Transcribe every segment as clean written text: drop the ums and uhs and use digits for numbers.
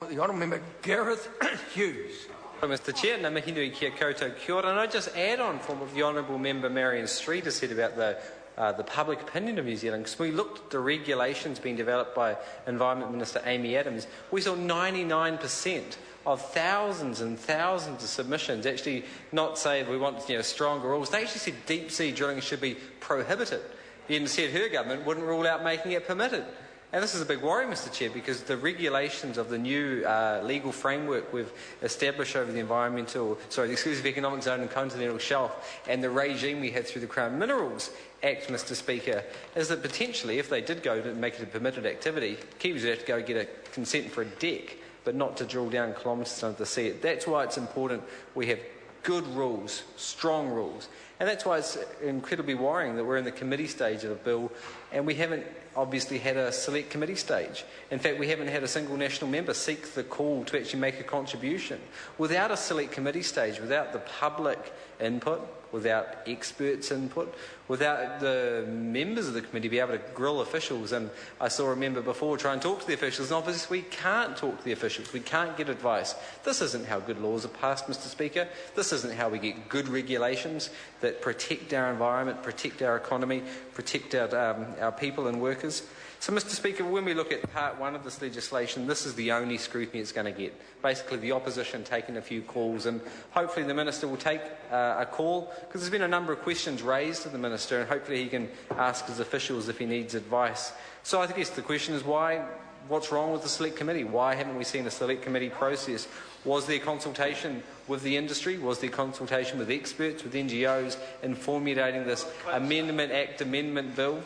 The Honourable Member Gareth Hughes. Mr Chair, na mihi nui kia koutou kia ora. And I just add on from what the Honourable Member Marion Street has said about the public opinion of New Zealand. Because we looked at the regulations being developed by Environment Minister Amy Adams, we saw 99% of thousands and thousands of submissions actually not say we want stronger rules. They actually said deep sea drilling should be prohibited. Yet said her government wouldn't rule out making it permitted. And this is a big worry, Mr Chair, because the regulations of the new legal framework we've established over the exclusive economic zone and continental shelf, and the regime we had through the Crown Minerals Act, Mr Speaker, is that potentially, if they did go to make it a permitted activity, Kiwis would have to go get a consent for a deck, but not to drill down kilometres under the sea. That's why it's important we have good rules, strong rules. And that's why it's incredibly worrying that we're in the committee stage of the bill and we haven't obviously had a select committee stage. In fact, we haven't had a single national member seek the call to actually make a contribution. Without a select committee stage, without the public input, without experts' input, without the members of the committee be able to grill officials, and I saw a member before try and talk to the officials, and obviously we can't talk to the officials, we can't get advice. This isn't how good laws are passed, Mr Speaker. This isn't how we get good regulations that protect our environment, protect our economy, protect our people and workers. So, Mr Speaker, when we look at part one of this legislation, this is the only scrutiny it's going to get. Basically, the opposition taking a few calls, and hopefully the Minister will take a call, because there's been a number of questions raised to the Minister, and hopefully he can ask his officials if he needs advice. So I guess the question is what's wrong with the Select Committee? Why haven't we seen a Select Committee process? Was there consultation with the industry? Was there consultation with experts, with NGOs in formulating this amendment bill?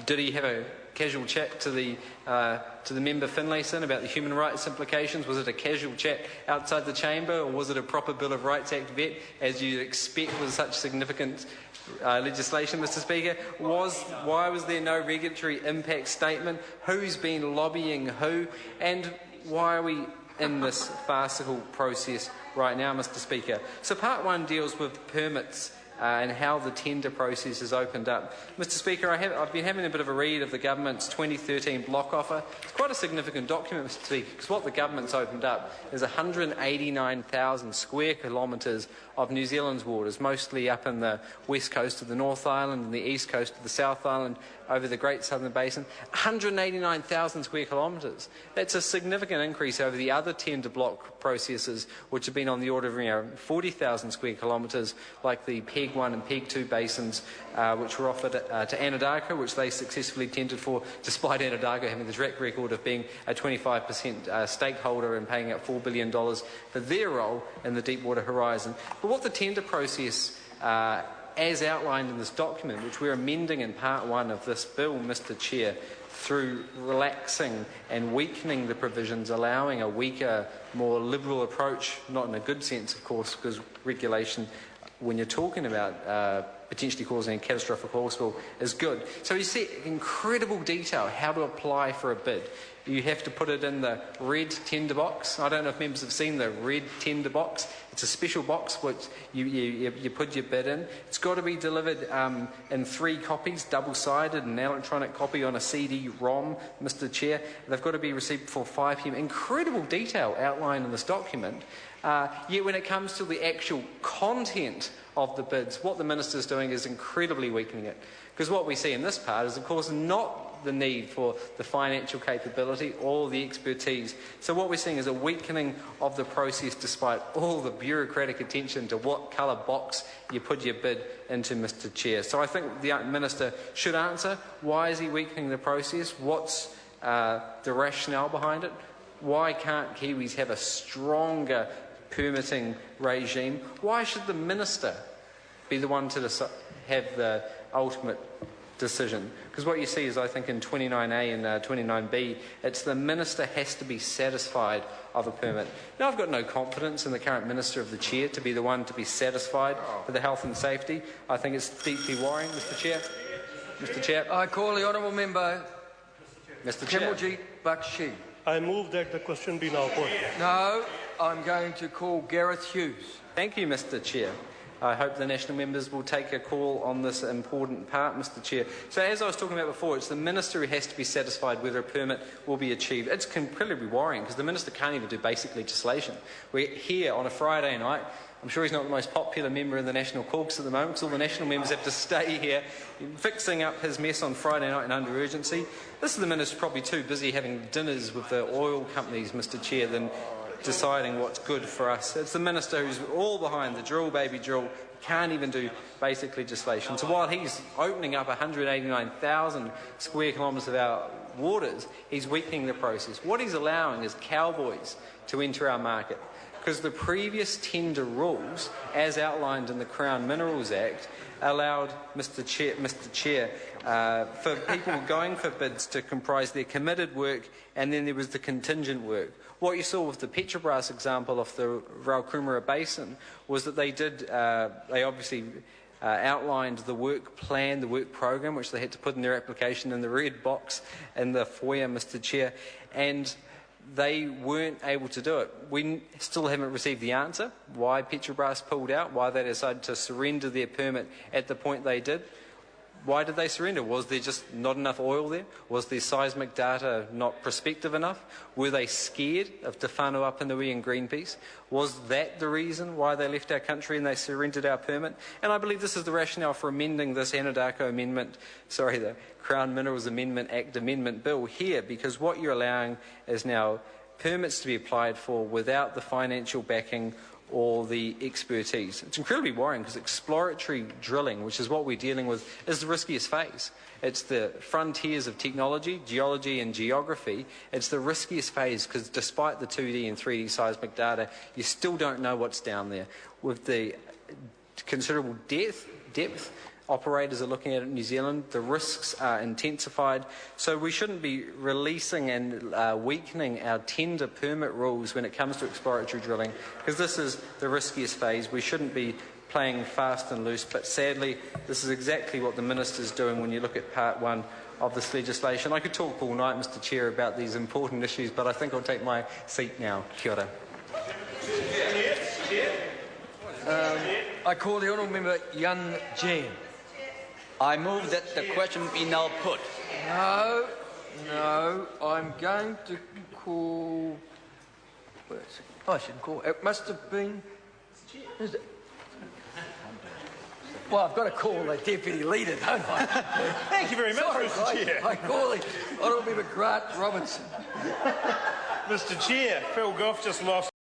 Did he have a casual chat to the member Finlayson about the human rights implications? Was it a casual chat outside the chamber, or was it a proper Bill of Rights Act vet, as you'd expect with such significant legislation, Mr Speaker? Why was there no regulatory impact statement? Who's been lobbying who? And why are we in this farcical process right now, Mr Speaker? So part one deals with permits and how the tender process has opened up. Mr Speaker, I've been having a bit of a read of the government's 2013 block offer. It's quite a significant document, Mr Speaker, because what the government's opened up is 189,000 square kilometres of New Zealand's waters, mostly up in the west coast of the North Island and the east coast of the South Island, over the Great Southern Basin. 189,000 square kilometres. That's a significant increase over the other tender block processes, which have been on the order of 40,000 square kilometres, like the PEG 1 and PEG 2 basins, which were offered to Anadarko, which they successfully tendered for, despite Anadarko having the track record of being a 25% stakeholder and paying out $4 billion for their role in the Deepwater Horizon. But what the tender process, as outlined in this document, which we're amending in part one of this bill, Mr Chair, through relaxing and weakening the provisions, allowing a weaker, more liberal approach, not in a good sense, of course, because regulation, when you're talking about potentially causing a catastrophic oil spill, is good. So you see incredible detail how to apply for a bid. You have to put it in the red tender box. I don't know if members have seen the red tender box. It's a special box which you put your bid in. It's got to be delivered in 3 copies, double-sided, an electronic copy on a CD-ROM, Mr Chair. They've got to be received before 5 p.m. Incredible detail outlined in this document. Yet when it comes to the actual content of the bids, what the Minister is doing is incredibly weakening it. Because what we see in this part is, of course, not the need for the financial capability or the expertise. So what we're seeing is a weakening of the process, despite all the bureaucratic attention to what colour box you put your bid into, Mr Chair. So I think the Minister should answer, why is he weakening the process? What's the rationale behind it? Why can't Kiwis have a stronger permitting regime? Why should the Minister be the one to have the ultimate decision? Because what you see is, I think, in 29A and 29B, it's the Minister has to be satisfied of a permit. Now, I've got no confidence in the current Minister of the Chair to be the one to be satisfied for the health and safety. I think it's deeply worrying, Mr Chair. Mr Chair. I call the Honourable Member Mr Chair. Kimmelji Bakshi. I move that the question be now put. No, I'm going to call Gareth Hughes. Thank you, Mr Chair. I hope the national members will take a call on this important part, Mr Chair. So as I was talking about before, it's the Minister who has to be satisfied whether a permit will be achieved. It's incredibly worrying because the Minister can't even do basic legislation. We're here on a Friday night. I'm sure he's not the most popular member in the National Caucus at the moment because all the national members have to stay here fixing up his mess on Friday night and under urgency. This is the Minister probably too busy having dinners with the oil companies, Mr Chair, than deciding what's good for us. It's the Minister who's all behind the drill, baby drill, can't even do basic legislation. So while he's opening up 189,000 square kilometres of our waters, he's weakening the process. What he's allowing is cowboys to enter our market, because the previous tender rules, as outlined in the Crown Minerals Act, allowed, Mr Chair, for people going for bids to comprise their committed work and then there was the contingent work. What you saw with the Petrobras example of the Raukumara Basin was that they obviously outlined the work plan, the work program, which they had to put in their application in the red box in the foyer, Mr Chair, and they weren't able to do it. We still haven't received the answer why Petrobras pulled out, why they decided to surrender their permit at the point they did. Why did they surrender? Was there just not enough oil there? Was their seismic data not prospective enough? Were they scared of Te Whānau Apanui and Greenpeace? Was that the reason why they left our country and they surrendered our permit? And I believe this is the rationale for amending this Anadarko Amendment, the Crown Minerals Amendment Act Amendment Bill here, because what you're allowing is now permits to be applied for without the financial backing or the expertise. It's incredibly worrying because exploratory drilling, which is what we're dealing with, is the riskiest phase. It's the frontiers of technology, geology and geography. It's the riskiest phase because despite the 2D and 3D seismic data, you still don't know what's down there. With the considerable depth, operators are looking at it in New Zealand. The risks are intensified. So we shouldn't be releasing and weakening our tender permit rules when it comes to exploratory drilling, because this is the riskiest phase. We shouldn't be playing fast and loose, but sadly this is exactly what the Minister's doing when you look at part one of this legislation. I could talk all night, Mr Chair, about these important issues, but I think I'll take my seat now. Kia ora. I call the Honourable Member Yun Jan. I move that the question be now put. No, I'm going to call... I shouldn't call... It must have been... Is it? Well, I've got to call the Deputy Leader, don't I? Thank you very much, Sorry, Mr Chair. I call the Honourable Member Grant Robinson. Mr Chair, Phil Goff just lost